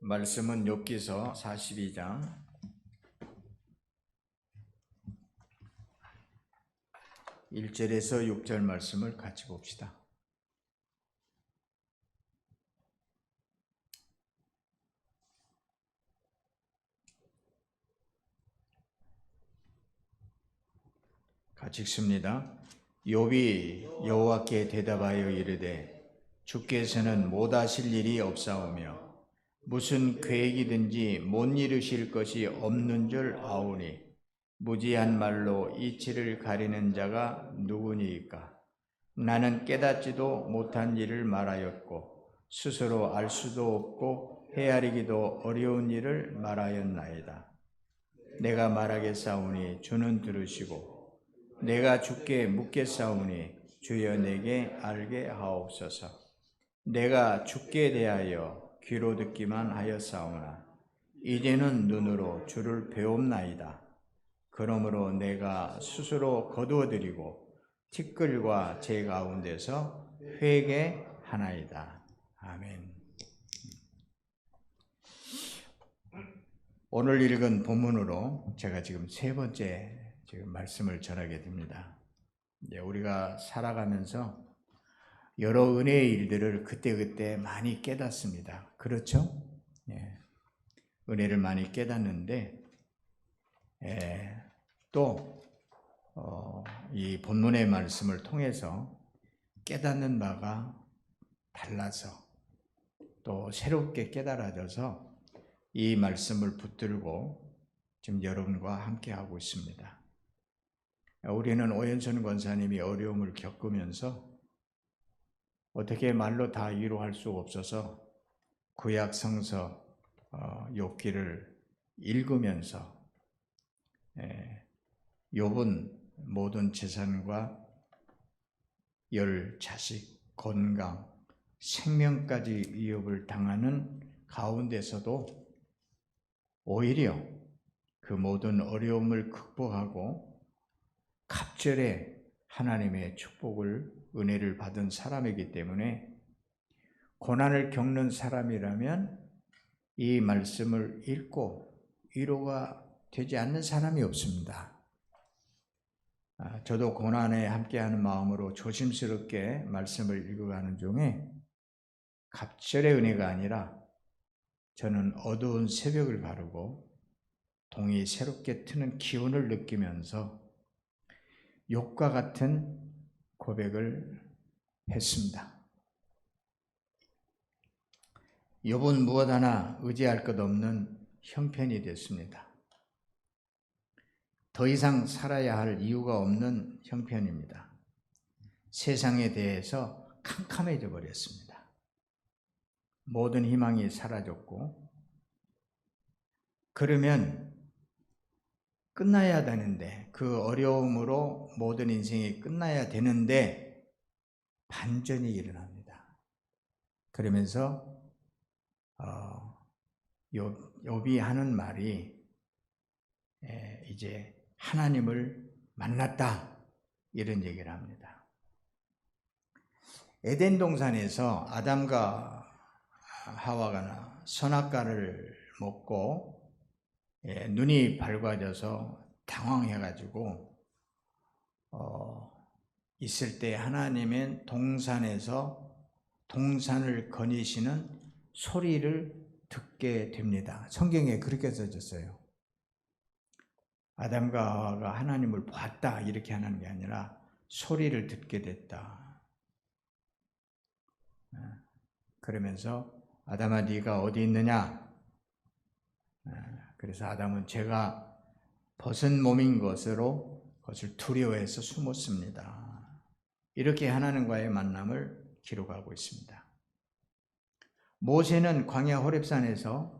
말씀은 욥기서 42장 1절에서 6절 말씀을 같이 봅시다. 같이 읽습니다. 욥이 여호와께 대답하여 이르되 주께서는 못하실 일이 없사오며 무슨 계획이든지 못 이루실 것이 없는 줄 아오니 무지한 말로 이치를 가리는 자가 누구니이까? 나는 깨닫지도 못한 일을 말하였고 스스로 알 수도 없고 헤아리기도 어려운 일을 말하였나이다. 내가 말하겠사오니 주는 들으시고 내가 주께 묻겠사오니 주여 내게 알게 하옵소서. 내가 주께 대하여 귀로 듣기만 하였사오나 이제는 눈으로 주를 배웁나이다. 그러므로 내가 스스로 거두어드리고 티끌과 제 가운데서 회개하나이다. 아멘. 오늘 읽은 본문으로 제가 지금 세 번째 말씀을 전하게 됩니다. 우리가 살아가면서 여러 은혜의 일들을 그때그때 많이 깨닫습니다. 그렇죠? 은혜를 많이 깨닫는데 또 이 본문의 말씀을 통해서 깨닫는 바가 달라서 또 새롭게 깨달아져서 이 말씀을 붙들고 지금 여러분과 함께 하고 있습니다. 우리는 오연천 권사님이 어려움을 겪으면서 어떻게 말로 다 위로할 수 없어서 구약 성서 욥기를 읽으면서 욥은 모든 재산과 열 자식, 건강, 생명까지 위협을 당하는 가운데서도 오히려 그 모든 어려움을 극복하고 갑절에 하나님의 축복을, 은혜를 받은 사람이기 때문에 고난을 겪는 사람이라면 이 말씀을 읽고 위로가 되지 않는 사람이 없습니다. 저도 고난에 함께하는 마음으로 조심스럽게 말씀을 읽어가는 중에 갑절의 은혜가 아니라 저는 어두운 새벽을 가르고 동이 새롭게 트는 기운을 느끼면서 욥과 같은 고백을 했습니다. 욥은 무엇 하나 의지할 것 없는 형편이 됐습니다. 더 이상 살아야 할 이유가 없는 형편입니다. 세상에 대해서 캄캄해져 버렸습니다. 모든 희망이 사라졌고, 그러면 끝나야 되는데, 그 어려움으로 모든 인생이 끝나야 되는데 반전이 일어납니다. 그러면서 욥이 하는 말이 이제 하나님을 만났다, 이런 얘기를 합니다. 에덴 동산에서 아담과 하와가 선악과를 먹고 눈이 밝아져서 당황해가지고 있을 때 하나님은 동산에서 동산을 거니시는 소리를 듣게 됩니다. 성경에 그렇게 써졌어요. 아담과 하와가 하나님을 봤다, 이렇게 하는 게 아니라 소리를 듣게 됐다. 그러면서 아담아 네가 어디 있느냐? 그래서 아담은 제가 벗은 몸인 것으로 그것을 두려워해서 숨었습니다. 이렇게 하나님과의 만남을 기록하고 있습니다. 모세는 광야 호렙산에서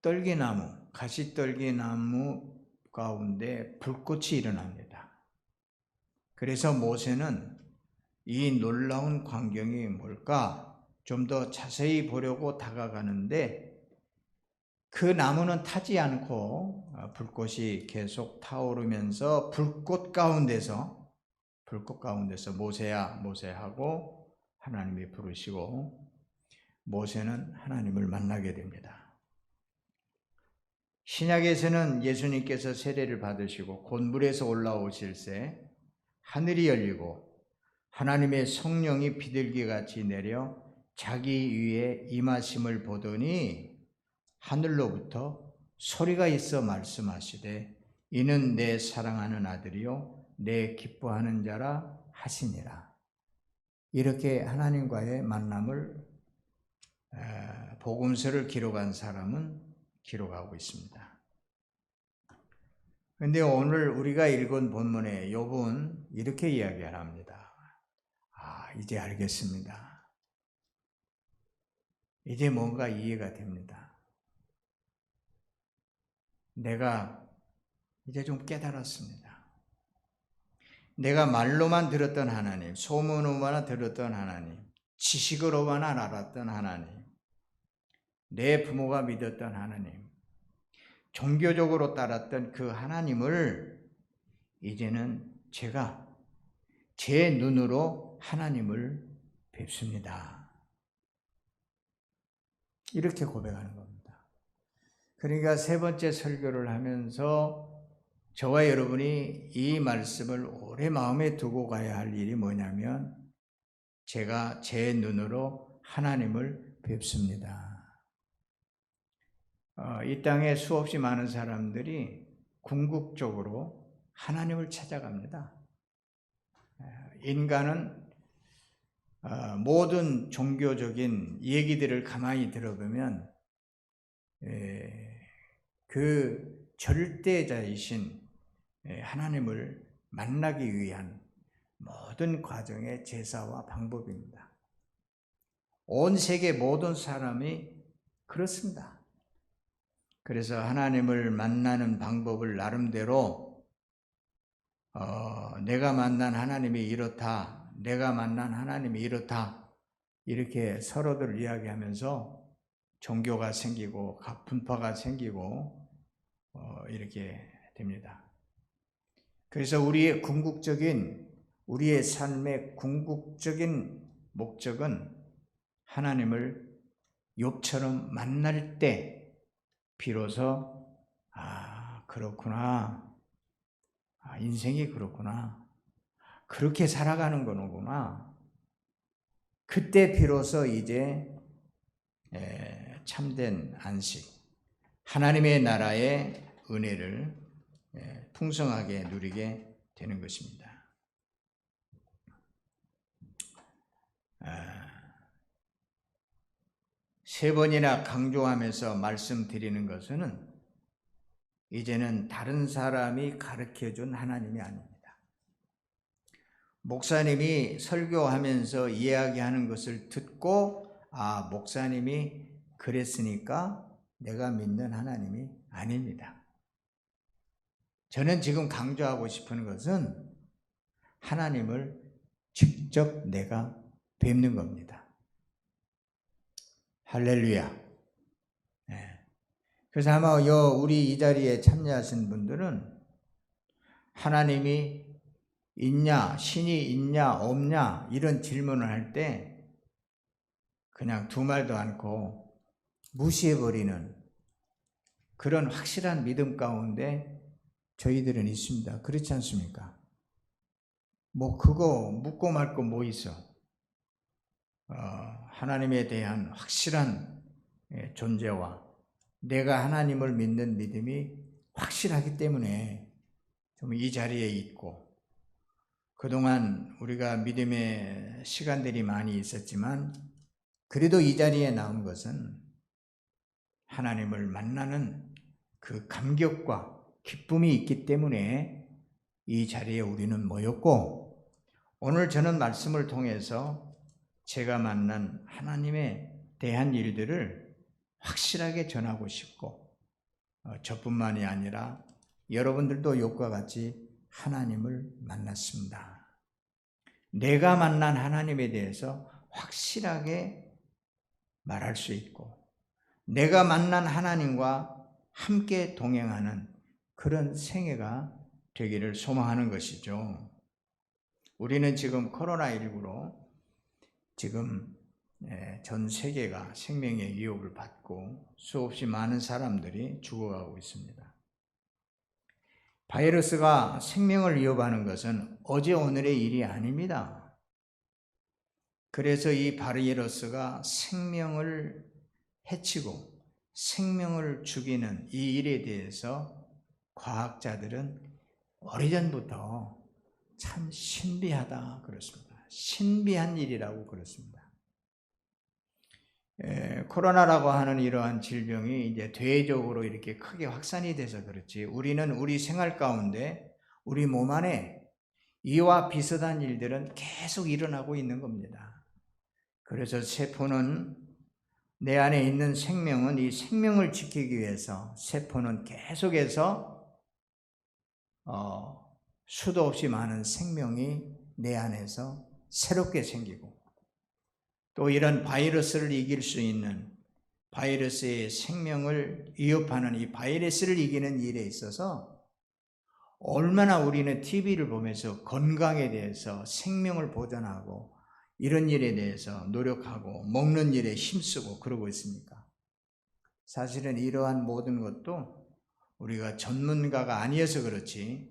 떨기나무, 가시떨기나무 가운데 불꽃이 일어납니다. 그래서 모세는 이 놀라운 광경이 뭘까? 좀 더 자세히 보려고 다가가는데 그 나무는 타지 않고 불꽃이 계속 타오르면서 불꽃 가운데서 모세야 모세 하고 하나님이 부르시고 모세는 하나님을 만나게 됩니다. 신약에서는 예수님께서 세례를 받으시고 곧 물에서 올라오실새 하늘이 열리고 하나님의 성령이 비둘기같이 내려 자기 위에 임하심을 보더니 하늘로부터 소리가 있어 말씀하시되 이는 내 사랑하는 아들이요 내 기뻐하는 자라 하시니라. 이렇게 하나님과의 만남을 복음서를 기록한 사람은 기록하고 있습니다. 그런데 오늘 우리가 읽은 본문에 욥은 이렇게 이야기합니다. 이제 알겠습니다. 이제 뭔가 이해가 됩니다. 내가 이제 좀 깨달았습니다. 내가 말로만 들었던 하나님, 소문으로만 들었던 하나님, 지식으로만 알았던 하나님, 내 부모가 믿었던 하나님, 종교적으로 따랐던 그 하나님을 이제는 제가 제 눈으로 하나님을 뵙습니다. 이렇게 고백하는 겁니다. 그러니까 세 번째 설교를 하면서 저와 여러분이 이 말씀을 오래 마음에 두고 가야 할 일이 뭐냐면 제가 제 눈으로 하나님을 뵙습니다. 이 땅에 수없이 많은 사람들이 궁극적으로 하나님을 찾아갑니다. 인간은 모든 종교적인 얘기들을 가만히 들어보면 그 절대자이신 하나님을 만나기 위한 모든 과정의 제사와 방법입니다. 온 세계 모든 사람이 그렇습니다. 그래서 하나님을 만나는 방법을 나름대로 내가 만난 하나님이 이렇다, 내가 만난 하나님이 이렇다 이렇게 서로들 이야기하면서 종교가 생기고 분파가 생기고 이렇게 됩니다. 그래서 우리의 삶의 궁극적인 목적은 하나님을 욥처럼 만날 때 비로소 그렇구나, 인생이 그렇구나, 그렇게 살아가는 거구나. 그때 비로소 이제 참된 안식, 하나님의 나라의 은혜를 풍성하게 누리게 되는 것입니다. 세 번이나 강조하면서 말씀드리는 것은 이제는 다른 사람이 가르쳐준 하나님이 아닙니다. 목사님이 설교하면서 이야기하는 것을 듣고 목사님이 그랬으니까 내가 믿는 하나님이 아닙니다. 저는 지금 강조하고 싶은 것은 하나님을 직접 내가 뵙는 겁니다. 할렐루야. 그래서 아마 우리 이 자리에 참여하신 분들은 하나님이 있냐, 신이 있냐, 없냐 이런 질문을 할 때 그냥 두 말도 않고 무시해버리는 그런 확실한 믿음 가운데 저희들은 있습니다. 그렇지 않습니까? 그거 묻고 말 거 뭐 있어? 하나님에 대한 확실한 존재와 내가 하나님을 믿는 믿음이 확실하기 때문에 좀 이 자리에 있고, 그동안 우리가 믿음의 시간들이 많이 있었지만 그래도 이 자리에 나온 것은 하나님을 만나는 그 감격과 기쁨이 있기 때문에 이 자리에 우리는 모였고, 오늘 저는 말씀을 통해서 제가 만난 하나님에 대한 일들을 확실하게 전하고 싶고, 저뿐만이 아니라 여러분들도 욥과 같이 하나님을 만났습니다. 내가 만난 하나님에 대해서 확실하게 말할 수 있고, 내가 만난 하나님과 함께 동행하는 그런 생애가 되기를 소망하는 것이죠. 우리는 지금 코로나19로 지금 전 세계가 생명의 위협을 받고 수없이 많은 사람들이 죽어가고 있습니다. 바이러스가 생명을 위협하는 것은 어제 오늘의 일이 아닙니다. 그래서 이 바이러스가 생명을 해치고 생명을 죽이는 이 일에 대해서 과학자들은 오래전부터 참 신비하다 그렇습니다. 신비한 일이라고 그렇습니다. 코로나라고 하는 이러한 질병이 이제 대외적으로 이렇게 크게 확산이 돼서 그렇지, 우리는 우리 생활 가운데 우리 몸 안에 이와 비슷한 일들은 계속 일어나고 있는 겁니다. 그래서 세포는, 내 안에 있는 생명은, 이 생명을 지키기 위해서 세포는 계속해서 수도 없이 많은 생명이 내 안에서 새롭게 생기고, 또 이런 바이러스를 이길 수 있는, 바이러스의 생명을 위협하는 이 바이러스를 이기는 일에 있어서 얼마나 우리는 TV를 보면서 건강에 대해서, 생명을 보존하고 이런 일에 대해서 노력하고 먹는 일에 힘쓰고 그러고 있습니까? 사실은 이러한 모든 것도 우리가 전문가가 아니어서 그렇지,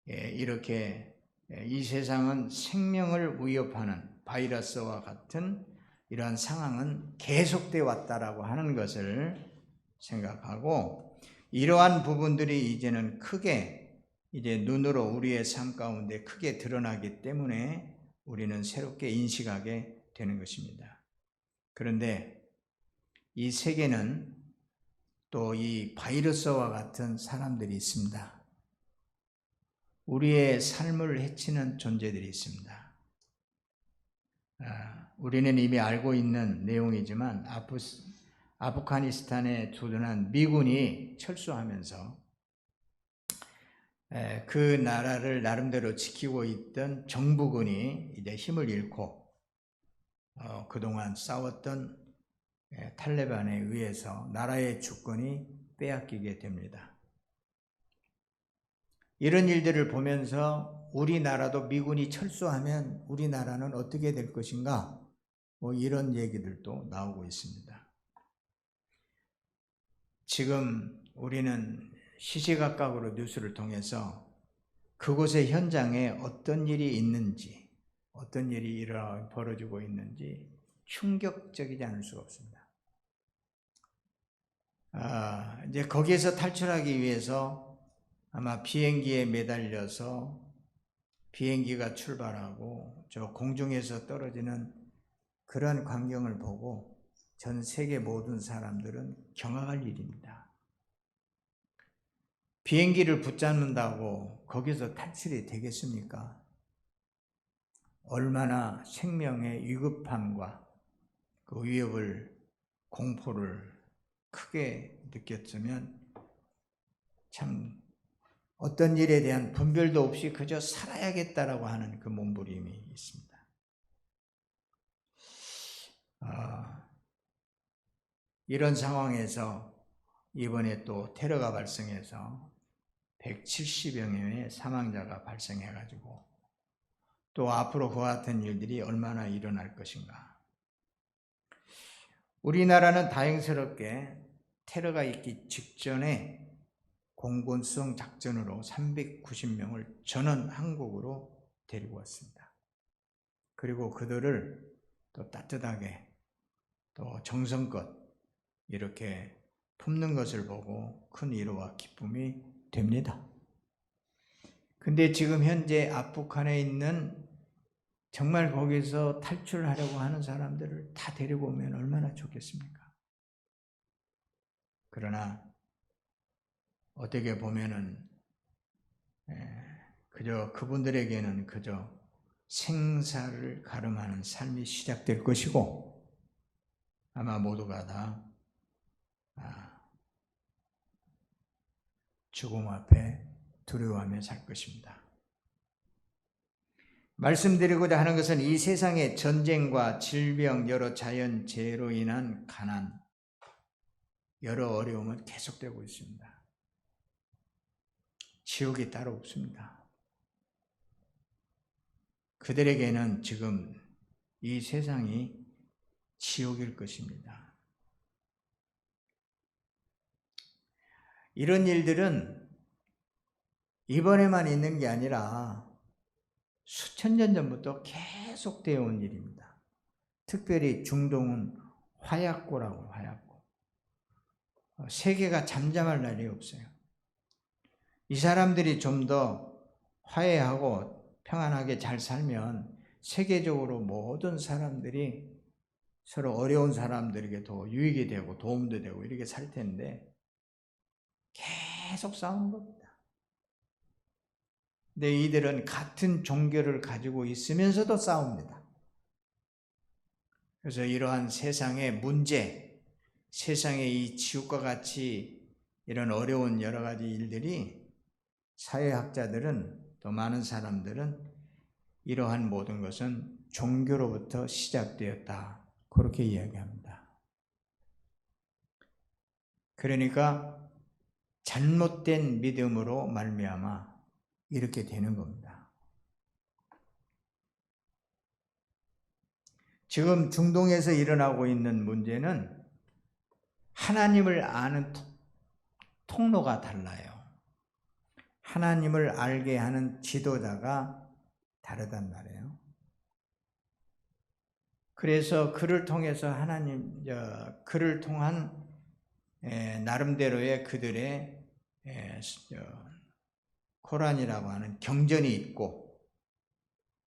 이렇게 이 세상은 생명을 위협하는 바이러스와 같은 이러한 상황은 계속되어 왔다라고 하는 것을 생각하고, 이러한 부분들이 이제는 크게 이제 눈으로 우리의 삶 가운데 크게 드러나기 때문에 우리는 새롭게 인식하게 되는 것입니다. 그런데 이 세계는 또 이 바이러스와 같은 사람들이 있습니다. 우리의 삶을 해치는 존재들이 있습니다. 우리는 이미 알고 있는 내용이지만 아프가니스탄에 주둔한 미군이 철수하면서 그 나라를 나름대로 지키고 있던 정부군이 이제 힘을 잃고 그동안 싸웠던 탈레반에 의해서 나라의 주권이 빼앗기게 됩니다. 이런 일들을 보면서 우리나라도 미군이 철수하면 우리나라는 어떻게 될 것인가, 이런 얘기들도 나오고 있습니다. 지금 우리는 시시각각으로 뉴스를 통해서 그곳의 현장에 어떤 일이 있는지, 어떤 일이 벌어지고 있는지 충격적이지 않을 수가 없습니다. 이제 거기에서 탈출하기 위해서 아마 비행기에 매달려서 비행기가 출발하고 저 공중에서 떨어지는 그런 광경을 보고 전 세계 모든 사람들은 경악할 일입니다. 비행기를 붙잡는다고 거기서 탈출이 되겠습니까? 얼마나 생명의 위급함과 그 위협을, 공포를 크게 느꼈으면 참 어떤 일에 대한 분별도 없이 그저 살아야겠다라고 하는 그 몸부림이 있습니다. 이런 상황에서 이번에 또 테러가 발생해서 170여 명의 사망자가 발생해가지고 또 앞으로 그와 같은 일들이 얼마나 일어날 것인가. 우리나라는 다행스럽게 테러가 있기 직전에 공군수송 작전으로 390명을 전원 한국으로 데리고 왔습니다. 그리고 그들을 또 따뜻하게 또 정성껏 이렇게 품는 것을 보고 큰 위로와 기쁨이 됩니다. 근데 지금 현재 아프간에 있는, 정말 거기서 탈출하려고 하는 사람들을 다 데리고 오면 얼마나 좋겠습니까? 그러나 어떻게 보면은 그저 그분들에게는 그저 생사를 가름하는 삶이 시작될 것이고, 아마 모두가 다 죽음 앞에 두려워하며 살 것입니다. 말씀드리고자 하는 것은 이 세상의 전쟁과 질병, 여러 자연재해로 인한 가난, 여러 어려움은 계속되고 있습니다. 지옥이 따로 없습니다. 그들에게는 지금 이 세상이 지옥일 것입니다. 이런 일들은 이번에만 있는 게 아니라 수천 년 전부터 계속되어 온 일입니다. 특별히 중동은 화약고라고, 화약고. 세계가 잠잠할 날이 없어요. 이 사람들이 좀 더 화해하고 평안하게 잘 살면 세계적으로 모든 사람들이 서로 어려운 사람들에게 더 유익이 되고 도움도 되고 이렇게 살 텐데 계속 싸우는 겁니다. 근데 이들은 같은 종교를 가지고 있으면서도 싸웁니다. 그래서 이러한 세상의 문제, 세상의 이 지옥과 같이 이런 어려운 여러 가지 일들이 사회학자들은 또 많은 사람들은 이러한 모든 것은 종교로부터 시작되었다. 그렇게 이야기합니다. 그러니까 잘못된 믿음으로 말미암아 이렇게 되는 겁니다. 지금 중동에서 일어나고 있는 문제는 하나님을 아는 통로가 달라요. 하나님을 알게 하는 지도자가 다르단 말이에요. 그래서 그를 통해서 그를 통한 나름대로의 그들의 코란이라고 하는 경전이 있고,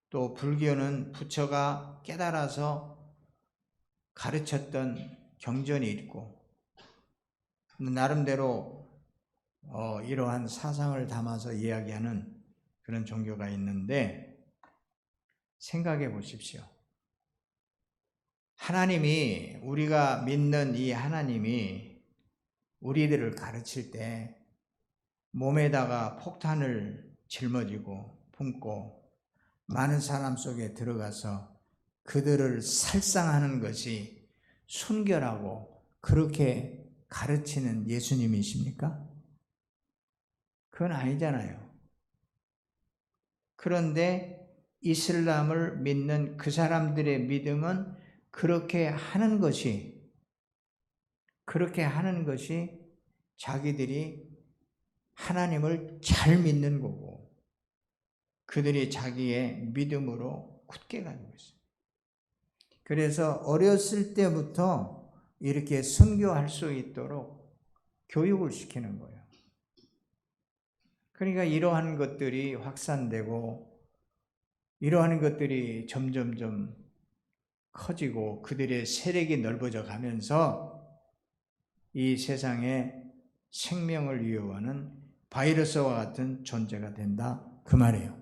또 불교는 부처가 깨달아서 가르쳤던 경전이 있고, 나름대로 이러한 사상을 담아서 이야기하는 그런 종교가 있는데, 생각해 보십시오. 하나님이, 우리가 믿는 이 하나님이 우리들을 가르칠 때 몸에다가 폭탄을 짊어지고 품고 많은 사람 속에 들어가서 그들을 살상하는 것이 순결하고 그렇게 가르치는 예수님이십니까? 그건 아니잖아요. 그런데 이슬람을 믿는 그 사람들의 믿음은 그렇게 하는 것이 자기들이 하나님을 잘 믿는 거고, 그들이 자기의 믿음으로 굳게 가지고 있어요. 그래서 어렸을 때부터 이렇게 순교할 수 있도록 교육을 시키는 거예요. 그러니까 이러한 것들이 확산되고 이러한 것들이 점점점 커지고 그들의 세력이 넓어져 가면서 이 세상에 생명을 위협하는 바이러스와 같은 존재가 된다, 그 말이에요.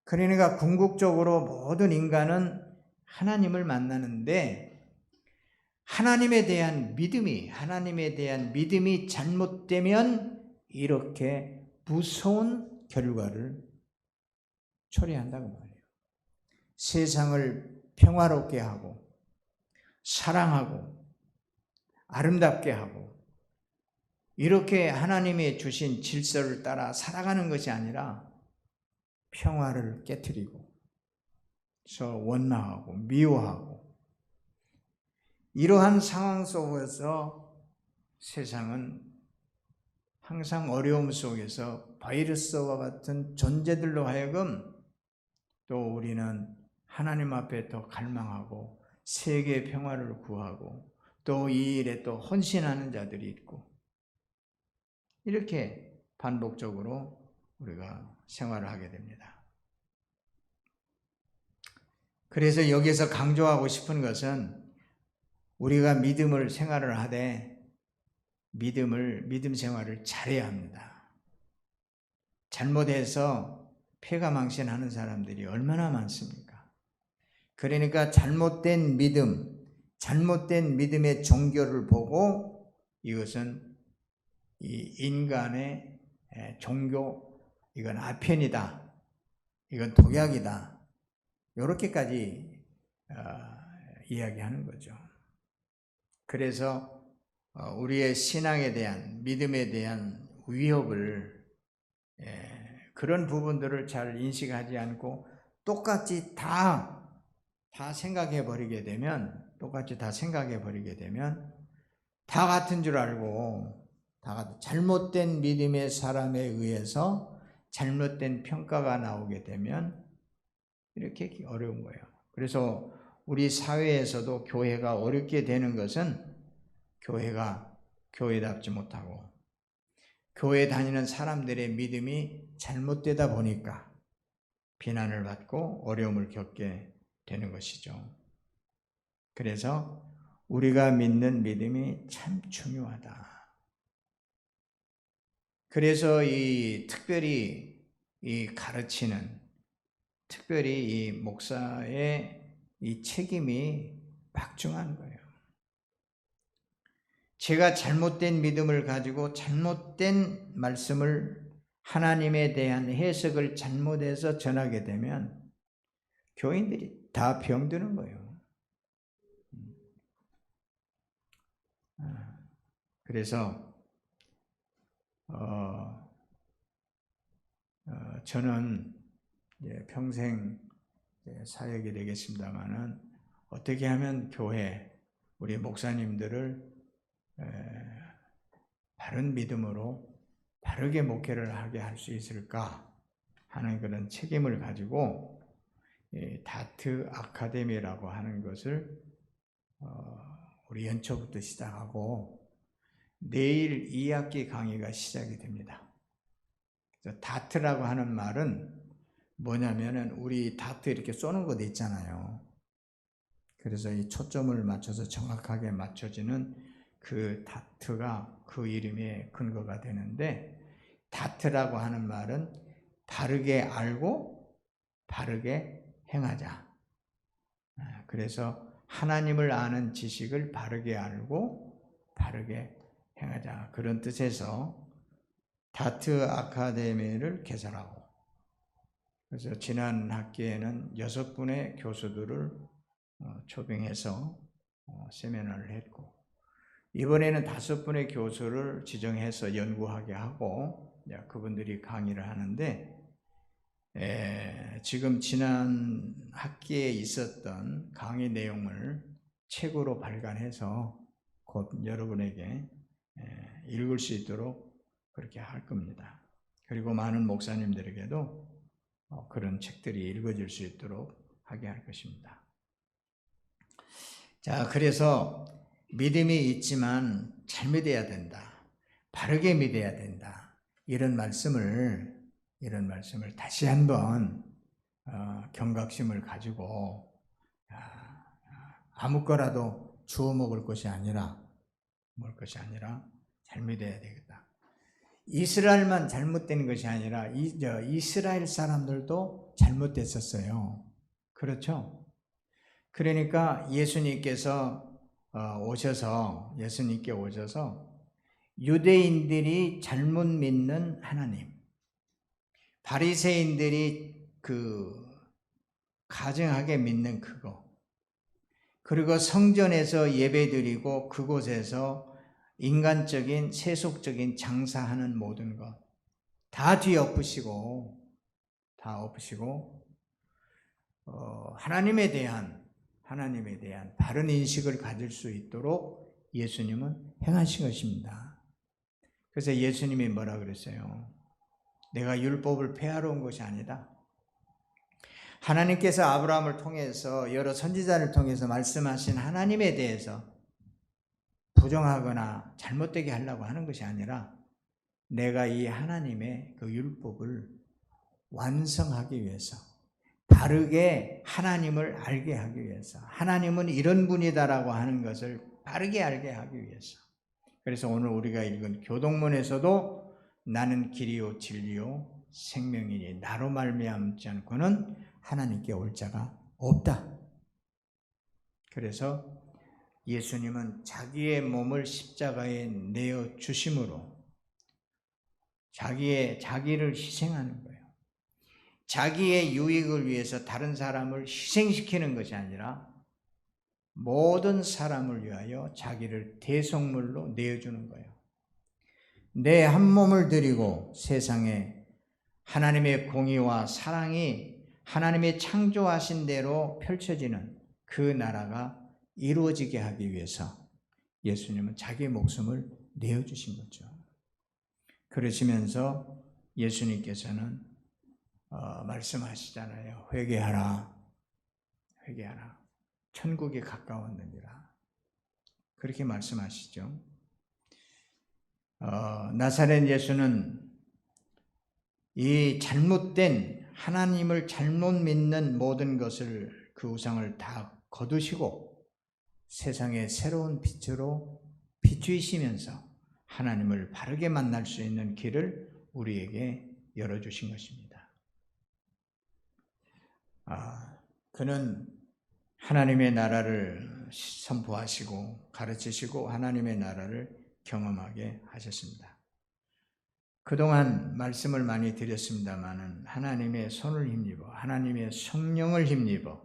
그러니까 궁극적으로 모든 인간은 하나님을 만나는데 하나님에 대한 믿음이 잘못되면 이렇게 무서운 결과를 초래한다고 말해요. 세상을 평화롭게 하고 사랑하고 아름답게 하고 이렇게 하나님이 주신 질서를 따라 살아가는 것이 아니라 평화를 깨트리고 원망하고 미워하고 이러한 상황 속에서 세상은 항상 어려움 속에서 바이러스와 같은 존재들로 하여금 또 우리는 하나님 앞에 더 갈망하고 세계 평화를 구하고 또 이 일에 또 헌신하는 자들이 있고 이렇게 반복적으로 우리가 생활을 하게 됩니다. 그래서 여기서 강조하고 싶은 것은 우리가 믿음을 생활을 하되 믿음 생활을 잘해야 합니다. 잘못해서 폐가망신하는 사람들이 얼마나 많습니까? 그러니까 잘못된 믿음의 종교를 보고 이것은 이 인간의 종교, 이건 아편이다, 이건 독약이다, 이렇게까지 이야기하는 거죠. 그래서 우리의 신앙에 대한, 믿음에 대한 위협을, 그런 부분들을 잘 인식하지 않고 똑같이 다 다 생각해 버리게 되면, 똑같이 다 생각해 버리게 되면 다 같은 줄 알고, 잘못된 믿음의 사람에 의해서 잘못된 평가가 나오게 되면 이렇게 어려운 거예요. 그래서 우리 사회에서도 교회가 어렵게 되는 것은 교회가 교회답지 못하고 교회 다니는 사람들의 믿음이 잘못되다 보니까 비난을 받고 어려움을 겪게 되는 것이죠. 그래서 우리가 믿는 믿음이 참 중요하다. 그래서 특별히 가르치는, 특별히 이 목사의 이 책임이 막중한 거예요. 제가 잘못된 믿음을 가지고 잘못된 말씀을, 하나님에 대한 해석을 잘못해서 전하게 되면 교인들이 다 병드는 거예요. 그래서 저는 평생 사역이 되겠습니다마는 어떻게 하면 교회, 우리 목사님들을 바른 믿음으로 바르게 목회를 하게 할 수 있을까 하는 그런 책임을 가지고 다트 아카데미라고 하는 것을 우리 연초부터 시작하고 내일 2학기 강의가 시작이 됩니다. 다트라고 하는 말은 뭐냐면은 우리 다트 이렇게 쏘는 것 있잖아요. 그래서 이 초점을 맞춰서 정확하게 맞춰지는 그 다트가 그 이름의 근거가 되는데, 다트라고 하는 말은 바르게 알고 바르게 행하자. 그래서 하나님을 아는 지식을 바르게 알고 바르게 행하자. 그런 뜻에서 다트 아카데미를 개설하고, 그래서 지난 학기에는 6분의 교수들을 초빙해서 세미나를 했고, 이번에는 5분의 교수를 지정해서 연구하게 하고 그분들이 강의를 하는데, 지금 지난 학기에 있었던 강의 내용을 책으로 발간해서 곧 여러분에게 읽을 수 있도록 그렇게 할 겁니다. 그리고 많은 목사님들에게도 그런 책들이 읽어질 수 있도록 하게 할 것입니다. 자, 그래서 믿음이 있지만 잘 믿어야 된다. 바르게 믿어야 된다. 이런 말씀을 다시 한번 경각심을 가지고 아무 거라도 주워 먹을 것이 아니라 잘 믿어야 되겠다. 이스라엘만 잘못된 것이 아니라 이스라엘 사람들도 잘못됐었어요. 그렇죠? 그러니까 예수님께서 오셔서 유대인들이 잘못 믿는 하나님, 바리새인들이 가증하게 믿는 그거, 그리고 성전에서 예배드리고 그곳에서 인간적인 세속적인 장사하는 모든 것 다 뒤엎으시고 하나님에 대한 바른 인식을 가질 수 있도록 예수님은 행하신 것입니다. 그래서 예수님이 뭐라 그랬어요? 내가 율법을 폐하러 온 것이 아니다. 하나님께서 아브라함을 통해서 여러 선지자를 통해서 말씀하신 하나님에 대해서 부정하거나 잘못되게 하려고 하는 것이 아니라 내가 이 하나님의 그 율법을 완성하기 위해서, 바르게 하나님을 알게 하기 위해서, 하나님은 이런 분이다라고 하는 것을 바르게 알게 하기 위해서. 그래서 오늘 우리가 읽은 교동문에서도 나는 길이요 진리요 생명이니 나로 말미암지 않고는 하나님께 올 자가 없다. 그래서 예수님은 자기의 몸을 십자가에 내어 주심으로 자기를 희생하는 거예요. 자기의 유익을 위해서 다른 사람을 희생시키는 것이 아니라 모든 사람을 위하여 자기를 대속물로 내어주는 거예요. 내 한 몸을 드리고 세상에 하나님의 공의와 사랑이 하나님의 창조하신 대로 펼쳐지는 그 나라가 이루어지게 하기 위해서 예수님은 자기 목숨을 내어주신 거죠. 그러시면서 예수님께서는 말씀하시잖아요. 회개하라. 회개하라. 천국이 가까웠느니라. 그렇게 말씀하시죠. 나사렛 예수는 이 잘못된 하나님을 잘못 믿는 모든 것을 그 우상을 다 거두시고 세상의 새로운 빛으로 비추시면서 하나님을 바르게 만날 수 있는 길을 우리에게 열어주신 것입니다. 그는 하나님의 나라를 선포하시고 가르치시고 하나님의 나라를 경험하게 하셨습니다. 그동안 말씀을 많이 드렸습니다마는 하나님의 손을 힘입어 하나님의 성령을 힘입어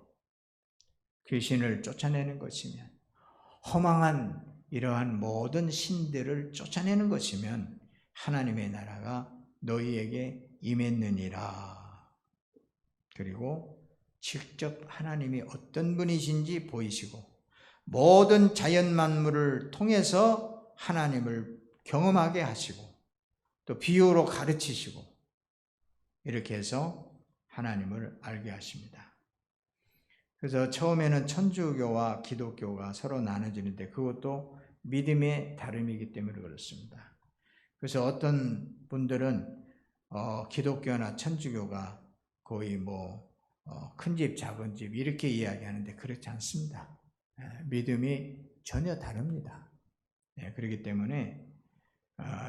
귀신을 쫓아내는 것이면 허망한 이러한 모든 신들을 쫓아내는 것이면 하나님의 나라가 너희에게 임했느니라. 그리고 직접 하나님이 어떤 분이신지 보이시고 모든 자연 만물을 통해서 하나님을 경험하게 하시고 또 비유로 가르치시고 이렇게 해서 하나님을 알게 하십니다. 그래서 처음에는 천주교와 기독교가 서로 나눠지는데 그것도 믿음의 다름이기 때문에 그렇습니다. 그래서 어떤 분들은 기독교나 천주교가 거의 큰 집, 작은 집 이렇게 이야기하는데 그렇지 않습니다. 믿음이 전혀 다릅니다. 그렇기 때문에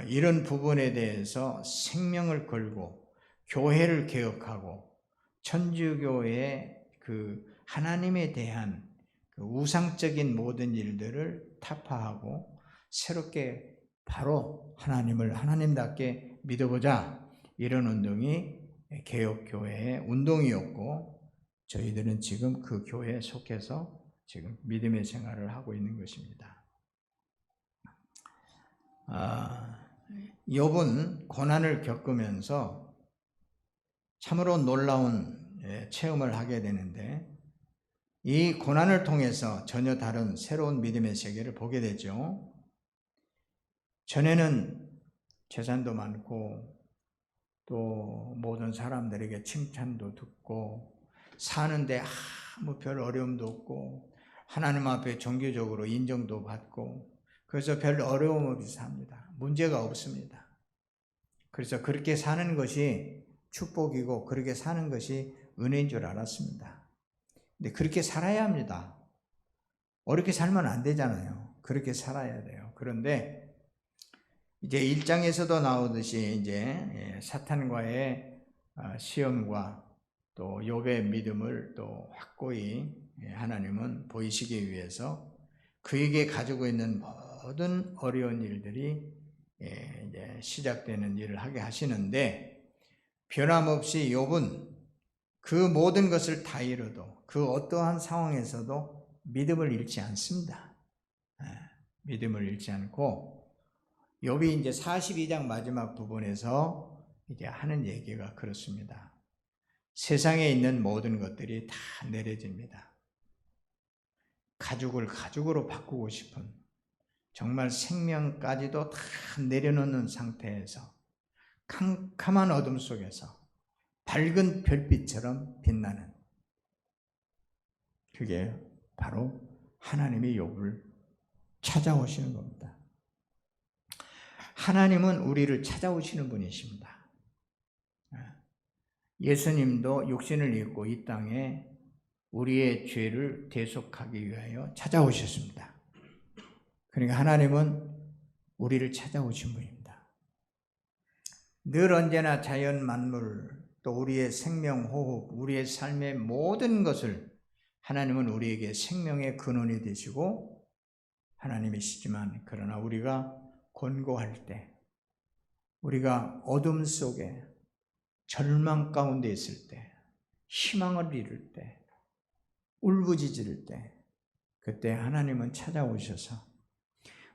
이런 부분에 대해서 생명을 걸고 교회를 개혁하고 천주교의 그 하나님에 대한 그 우상적인 모든 일들을 타파하고 새롭게 바로 하나님을 하나님답게 믿어보자 이런 운동이 개혁교회의 운동이었고 저희들은 지금 그 교회에 속해서 지금 믿음의 생활을 하고 있는 것입니다. 욥은 고난을 겪으면서 참으로 놀라운 체험을 하게 되는데 이 고난을 통해서 전혀 다른 새로운 믿음의 세계를 보게 되죠. 전에는 재산도 많고 또 모든 사람들에게 칭찬도 듣고 사는데 아무 별 어려움도 없고 하나님 앞에 정규적으로 인정도 받고 그래서 별 어려움 없이 삽니다. 문제가 없습니다. 그래서 그렇게 사는 것이 축복이고 그렇게 사는 것이 은혜인 줄 알았습니다. 근데 그렇게 살아야 합니다. 어렵게 살면 안 되잖아요. 그렇게 살아야 돼요. 그런데 이제 1장에서도 나오듯이 이제 사탄과의 시험과 또 욥의 믿음을 또 확고히 하나님은 보이시기 위해서 그에게 가지고 있는 모든 어려운 일들이 이제 시작되는 일을 하게 하시는데 변함없이 욥은 그 모든 것을 다 잃어도 그 어떠한 상황에서도 믿음을 잃지 않습니다. 믿음을 잃지 않고 욥이 이제 42장 마지막 부분에서 이제 하는 얘기가 그렇습니다. 세상에 있는 모든 것들이 다 내려집니다. 가죽을 가죽으로 바꾸고 싶은 정말 생명까지도 다 내려놓는 상태에서 캄캄한 어둠 속에서 밝은 별빛처럼 빛나는 그게 바로 하나님의 욥을 찾아오시는 겁니다. 하나님은 우리를 찾아오시는 분이십니다. 예수님도 육신을 입고 이 땅에 우리의 죄를 대속하기 위하여 찾아오셨습니다. 그러니까 하나님은 우리를 찾아오신 분입니다. 늘 언제나 자연 만물 또 우리의 생명 호흡, 우리의 삶의 모든 것을 하나님은 우리에게 생명의 근원이 되시고 하나님이시지만 그러나 우리가 곤고할 때, 우리가 어둠 속에 절망 가운데 있을 때, 희망을 잃을 때, 울부짖을 때 그때 하나님은 찾아오셔서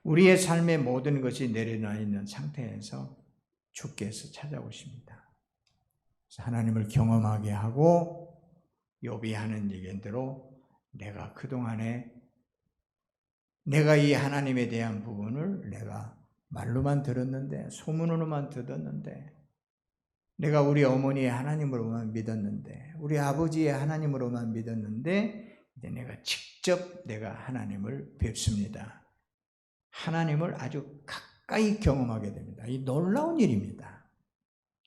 우리의 삶의 모든 것이 내려놔 있는 상태에서 주께서 찾아오십니다. 그래서 하나님을 경험하게 하고 욥이 하는 얘기대로 내가 그동안에 내가 이 하나님에 대한 부분을 내가 말로만 들었는데, 소문으로만 듣었는데, 내가 우리 어머니의 하나님으로만 믿었는데, 우리 아버지의 하나님으로만 믿었는데, 이제 내가 직접 내가 하나님을 뵙습니다. 하나님을 아주 가까이 경험하게 됩니다. 이 놀라운 일입니다.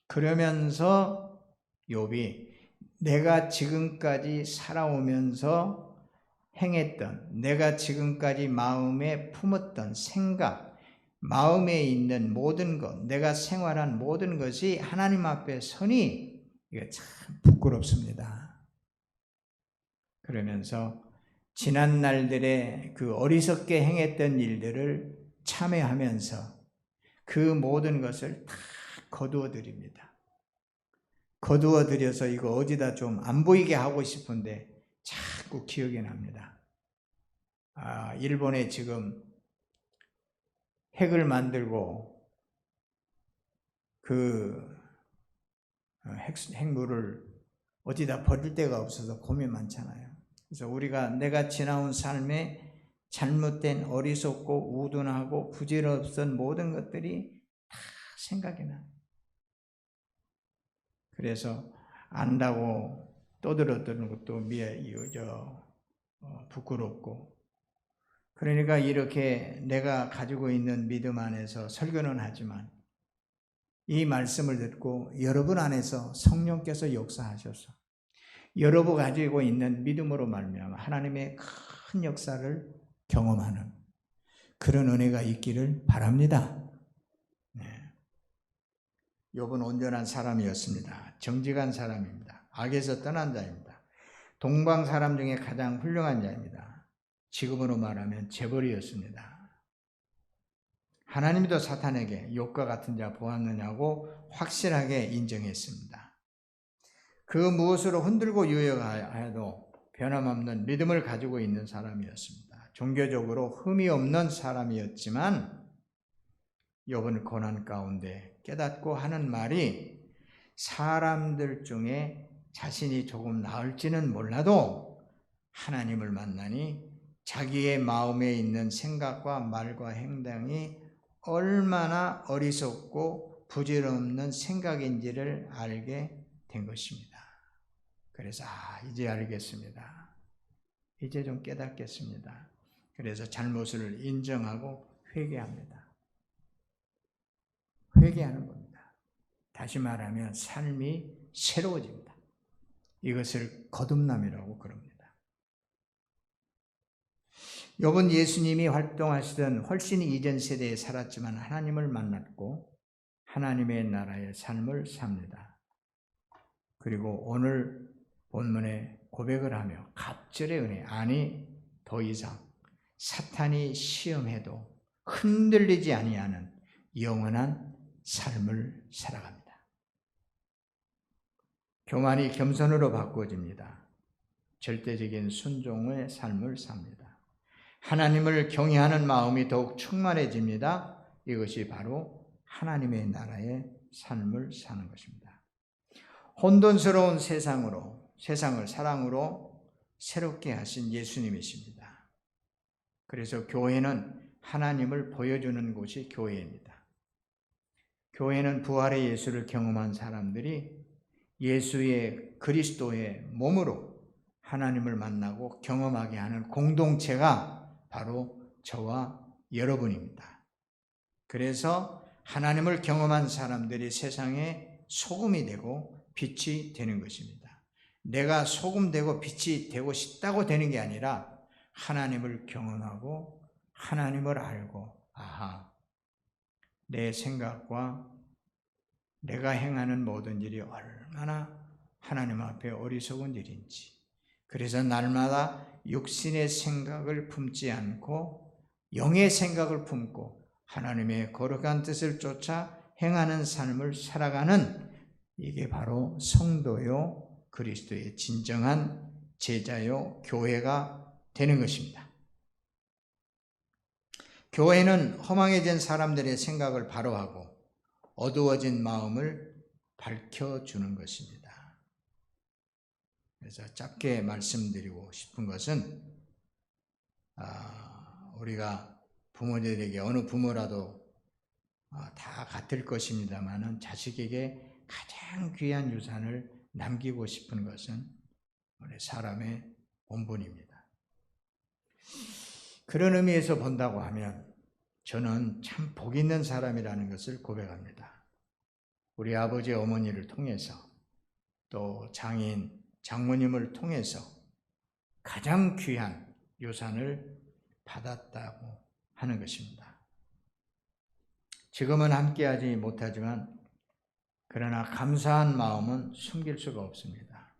그러면서 욥이 내가 지금까지 살아오면서 행했던, 내가 지금까지 마음에 품었던 생각, 마음에 있는 모든 것, 내가 생활한 모든 것이 하나님 앞에 서니 이게 참 부끄럽습니다. 그러면서 지난 날들의 그 어리석게 행했던 일들을 참회하면서 그 모든 것을 다 거두어 드립니다. 거두어 드려서 이거 어디다 좀 안 보이게 하고 싶은데 자꾸 기억이 납니다. 일본에 지금 핵을 만들고 그 핵물을 어디다 버릴 데가 없어서 고민 많잖아요. 그래서 우리가 내가 지나온 삶에 잘못된 어리석고 우둔하고 부질없던 모든 것들이 다 생각이 나요. 그래서 안다고 떠들었던 것도 부끄럽고, 그러니까 이렇게 내가 가지고 있는 믿음 안에서 설교는 하지만 이 말씀을 듣고 여러분 안에서 성령께서 역사하셔서 여러분 가지고 있는 믿음으로 말미암아 하나님의 큰 역사를 경험하는 그런 은혜가 있기를 바랍니다. 욥은 온전한 사람이었습니다. 정직한 사람입니다. 악에서 떠난 자입니다. 동방 사람 중에 가장 훌륭한 자입니다. 지금으로 말하면 재벌이었습니다. 하나님도 사탄에게 욥과 같은 자 보았느냐고 확실하게 인정했습니다. 그 무엇으로 흔들고 유역하여도 변함없는 믿음을 가지고 있는 사람이었습니다. 종교적으로 흠이 없는 사람이었지만 욥은 고난 가운데 깨닫고 하는 말이, 사람들 중에 자신이 조금 나을지는 몰라도 하나님을 만나니 자기의 마음에 있는 생각과 말과 행동이 얼마나 어리석고 부질없는 생각인지를 알게 된 것입니다. 그래서 이제 알겠습니다. 이제 좀 깨닫겠습니다. 그래서 잘못을 인정하고 회개합니다. 회개하는 겁니다. 다시 말하면 삶이 새로워집니다. 이것을 거듭남이라고 그럽니다. 욥은 예수님이 활동하시던 훨씬 이전 세대에 살았지만 하나님을 만났고 하나님의 나라의 삶을 삽니다. 그리고 오늘 본문에 고백을 하며 갑절의 은혜, 아니 더 이상 사탄이 시험해도 흔들리지 아니하는 영원한 삶을 살아갑니다. 교만이 겸손으로 바꿔집니다. 절대적인 순종의 삶을 삽니다. 하나님을 경외하는 마음이 더욱 충만해집니다. 이것이 바로 하나님의 나라의 삶을 사는 것입니다. 혼돈스러운 세상을 사랑으로 새롭게 하신 예수님이십니다. 그래서 교회는 하나님을 보여주는 곳이 교회입니다. 교회는 부활의 예수를 경험한 사람들이 예수의 그리스도의 몸으로 하나님을 만나고 경험하게 하는 공동체가 바로 저와 여러분입니다. 그래서 하나님을 경험한 사람들이 세상에 소금이 되고 빛이 되는 것입니다. 내가 소금 되고 빛이 되고 싶다고 되는 게 아니라 하나님을 경험하고 하나님을 알고, 내 생각과 내가 행하는 모든 일이 얼마나 하나님 앞에 어리석은 일인지, 그래서 날마다 육신의 생각을 품지 않고 영의 생각을 품고 하나님의 거룩한 뜻을 쫓아 행하는 삶을 살아가는, 이게 바로 성도요 그리스도의 진정한 제자요 교회가 되는 것입니다. 교회는 허망해진 사람들의 생각을 바로하고 어두워진 마음을 밝혀주는 것입니다. 그래서 짧게 말씀드리고 싶은 것은 우리가 부모들에게 어느 부모라도 다 같을 것입니다만은 자식에게 가장 귀한 유산을 남기고 싶은 것은 우리 사람의 본분입니다. 그런 의미에서 본다고 하면 저는 참 복 있는 사람이라는 것을 고백합니다. 우리 아버지 어머니를 통해서 또 장인 장모님을 통해서 가장 귀한 유산을 받았다고 하는 것입니다. 지금은 함께하지 못하지만 그러나 감사한 마음은 숨길 수가 없습니다.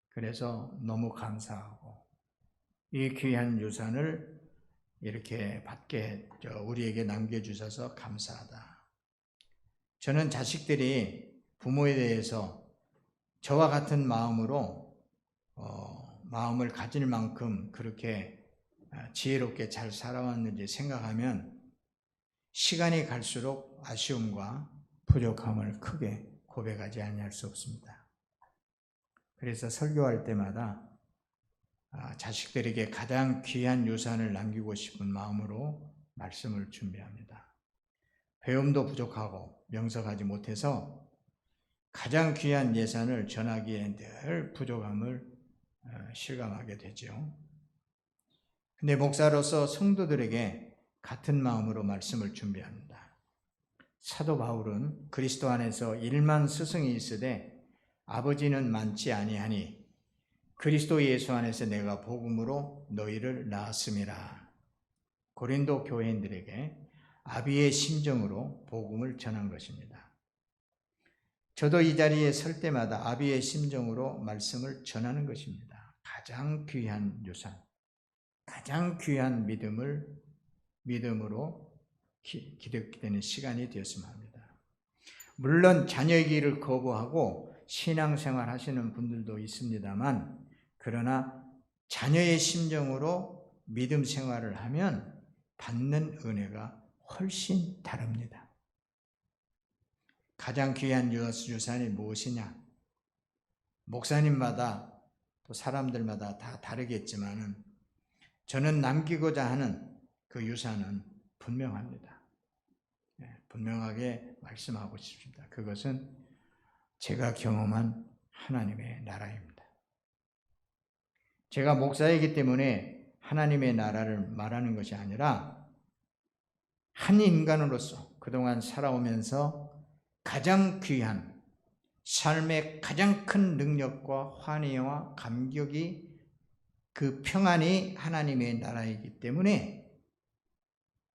그래서 너무 감사하고 이 귀한 유산을 이렇게 우리에게 남겨주셔서 감사하다. 저는 자식들이 부모에 대해서 저와 같은 마음으로 마음을 가질 만큼 그렇게 지혜롭게 잘 살아왔는지 생각하면 시간이 갈수록 아쉬움과 부족함을 크게 고백하지 아니할 수 없습니다. 그래서 설교할 때마다 자식들에게 가장 귀한 유산을 남기고 싶은 마음으로 말씀을 준비합니다. 배움도 부족하고 명석하지 못해서 가장 귀한 예산을 전하기에 늘 부족함을 실감하게 되죠. 근데 목사로서 성도들에게 같은 마음으로 말씀을 준비합니다. 사도 바울은 그리스도 안에서 1만 스승이 있으되 아버지는 많지 아니하니 그리스도 예수 안에서 내가 복음으로 너희를 낳았음이라. 고린도 교회인들에게 아비의 심정으로 복음을 전한 것입니다. 저도 이 자리에 설 때마다 아비의 심정으로 말씀을 전하는 것입니다. 가장 귀한 유산, 가장 귀한 믿음으로 기록되는 시간이 되었으면 합니다. 물론 자녀이기를 거부하고 신앙생활 하시는 분들도 있습니다만 그러나 자녀의 심정으로 믿음 생활을 하면 받는 은혜가 훨씬 다릅니다. 가장 귀한 유산이 무엇이냐? 목사님마다 또 사람들마다 다 다르겠지만은 저는 남기고자 하는 그 유산은 분명합니다. 분명하게 말씀하고 싶습니다. 그것은 제가 경험한 하나님의 나라입니다. 제가 목사이기 때문에 하나님의 나라를 말하는 것이 아니라 한 인간으로서 그동안 살아오면서 가장 귀한 삶의 가장 큰 능력과 환희와 감격이 그 평안이 하나님의 나라이기 때문에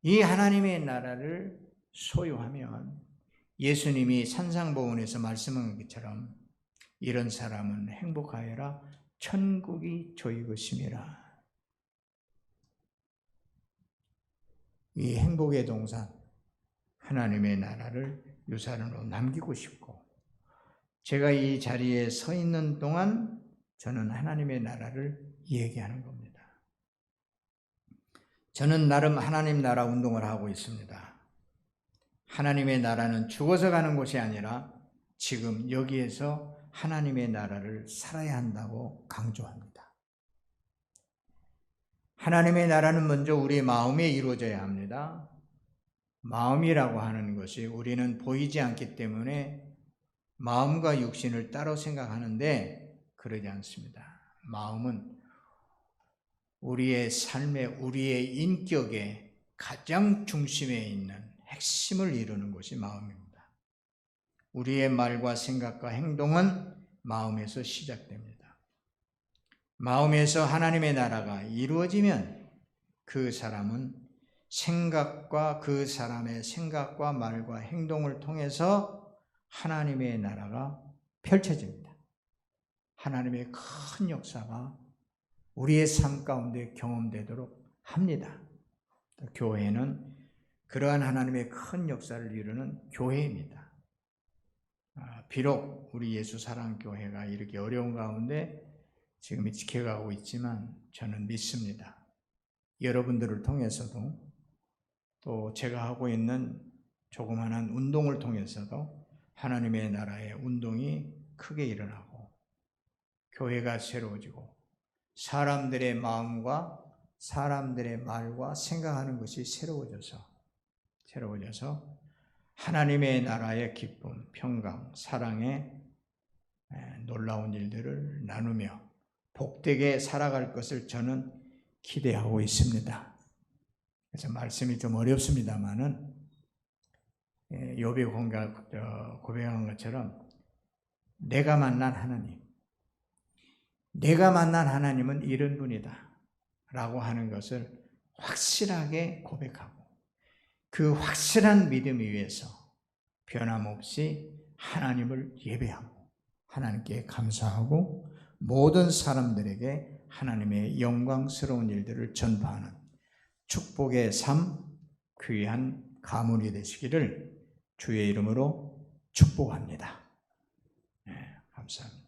이 하나님의 나라를 소유하면 예수님이 산상보훈에서 말씀한 것처럼 이런 사람은 행복하여라 천국이 저희 것임이라. 이 행복의 동산 하나님의 나라를 유산으로 남기고 싶고 제가 이 자리에 서 있는 동안 저는 하나님의 나라를 얘기하는 겁니다. 저는 나름 하나님 나라 운동을 하고 있습니다. 하나님의 나라는 죽어서 가는 곳이 아니라 지금 여기에서 하나님의 나라를 살아야 한다고 강조합니다. 하나님의 나라는 먼저 우리 마음에 이루어져야 합니다. 마음이라고 하는 것이 우리는 보이지 않기 때문에 마음과 육신을 따로 생각하는데 그러지 않습니다. 마음은 우리의 삶에 우리의 인격의 가장 중심에 있는 핵심을 이루는 것이 마음입니다. 우리의 말과 생각과 행동은 마음에서 시작됩니다. 마음에서 하나님의 나라가 이루어지면 그 사람은 그 사람의 생각과 말과 행동을 통해서 하나님의 나라가 펼쳐집니다. 하나님의 큰 역사가 우리의 삶 가운데 경험되도록 합니다. 교회는 그러한 하나님의 큰 역사를 이루는 교회입니다. 비록 우리 예수사랑교회가 이렇게 어려운 가운데 지금 지켜가고 있지만 저는 믿습니다. 여러분들을 통해서도 또 제가 하고 있는 조그마한 운동을 통해서도 하나님의 나라의 운동이 크게 일어나고 교회가 새로워지고 사람들의 마음과 사람들의 말과 생각하는 것이 새로워져서 하나님의 나라의 기쁨, 평강, 사랑의 놀라운 일들을 나누며 복되게 살아갈 것을 저는 기대하고 있습니다. 그래서 말씀이 좀 어렵습니다만은 욥이 고백한 것처럼 내가 만난 하나님은 이런 분이다 라고 하는 것을 확실하게 고백하고 그 확실한 믿음 위에서 변함없이 하나님을 예배하고 하나님께 감사하고 모든 사람들에게 하나님의 영광스러운 일들을 전파하는 축복의 삶, 귀한 가문이 되시기를 주의 이름으로 축복합니다. 감사합니다.